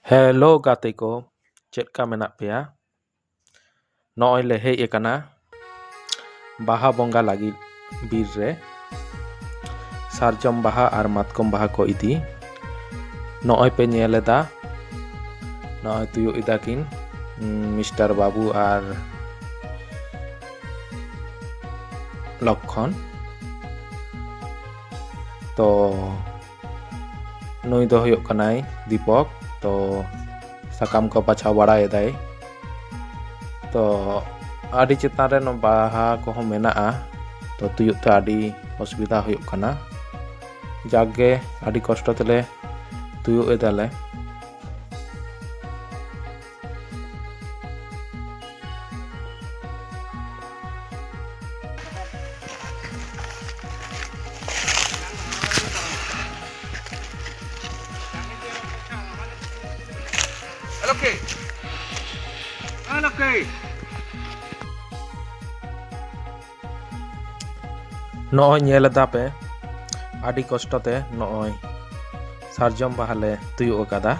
Hello gate ko, chet ka menak peya? Nog'oy le hej akana baha bonga lagid bir re. Sarjom baha ar matkom baha ko idi. Nog'oy pe nyel eda. Nog'oy tuyo ida kin Mr. Babu ar Lokkhon. To nui do huyuk kanai Dipok. To sakam ko bacha bada edai. To adi chetan re no baha ko mena'a. To tuyuk te adi osubidha huyuk kana. Jagge adi kosto tele tuyuk edale. Okay. Okay. Nog'oy nyel eda pe adi kosto te nog'oy sarjom baha le tuyuk akada.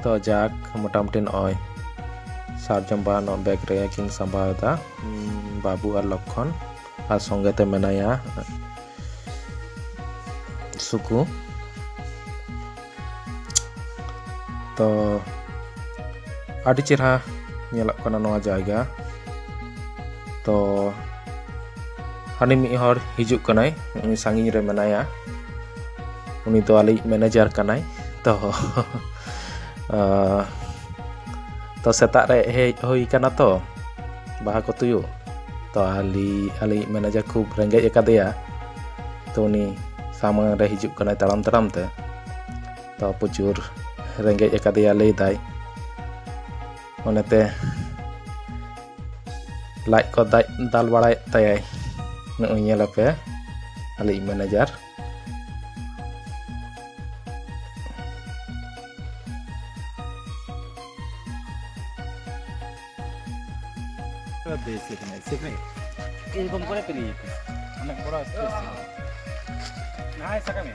To jak motamuti nog'oy sarjom baha no bag re king sambal eda Babu ar Lokkhon ar songe te menaya Suku. To adi cerha nyelok kana noa jayga. To hani mid hor hijuk kanai uni sanging re menaya. Uni to ali manager kanai. To setak re hej hui kana to baha ko tuyuk. To ali manager khub renggej akadea. To uni samang re hijuk kanai taram te. To pucur renggej akadea lay dai. Onete laj ko dal baray tayai. Nog'oy nyel ape ali manager. এরকম করে পেরিয়ে যেতে অনেক বড় space না হয় সাকামে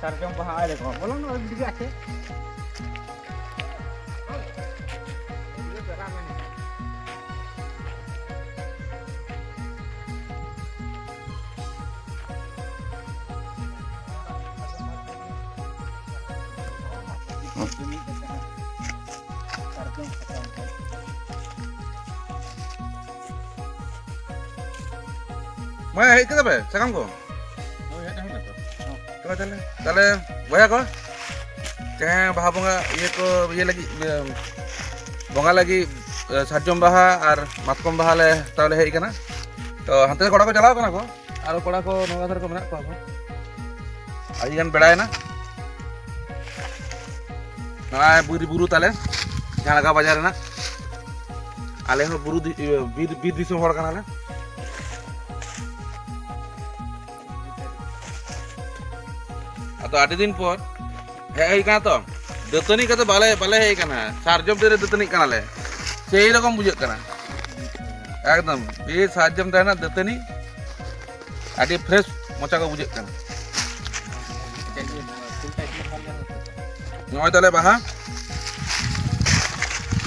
সারজম বাহা আয় দেখো বলো না ওই দিকে আছে Mau hej ke tabe? Sakam ko? Coba tale boya ko. Jangan baha bonga ko lagi bonga lagi sarjom baha ar matkom baha le tahle hej kana. To hante koda ko chalao kana ko. Aro koda ko noga dhar ko menak ko ako. Aji gan bedai na. Nah, buru tale. Jangan laga bajar na. Ale ho buru bir disum hor kana le. तो 8 दिन पर हेई kana to दतनी कते बाले हेई kana सारजम तेरे दतनी kana ले सेई रकम बुझे kana एकदम ये सारजम देना दतनी आदि फ्रेश मोचा को बुझे kana नय तले बाहा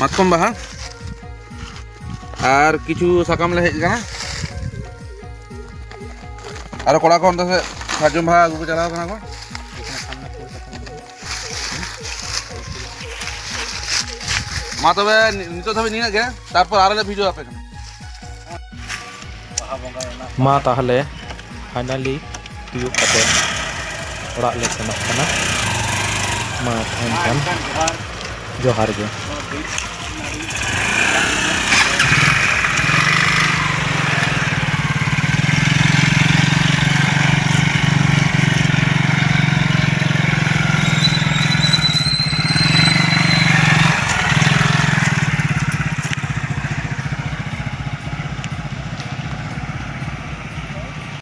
मातकम बाहा আর কিছু সাকাম লে হেই kana আর কোড়া কোন তো সারজম বাহা গু চালাও kana को मा तबे नितो धबे निना गे तारपर आरे भिडियो आपे Ma tahle finally tuyuk kate orak le senok kana. Ma kan johar ge.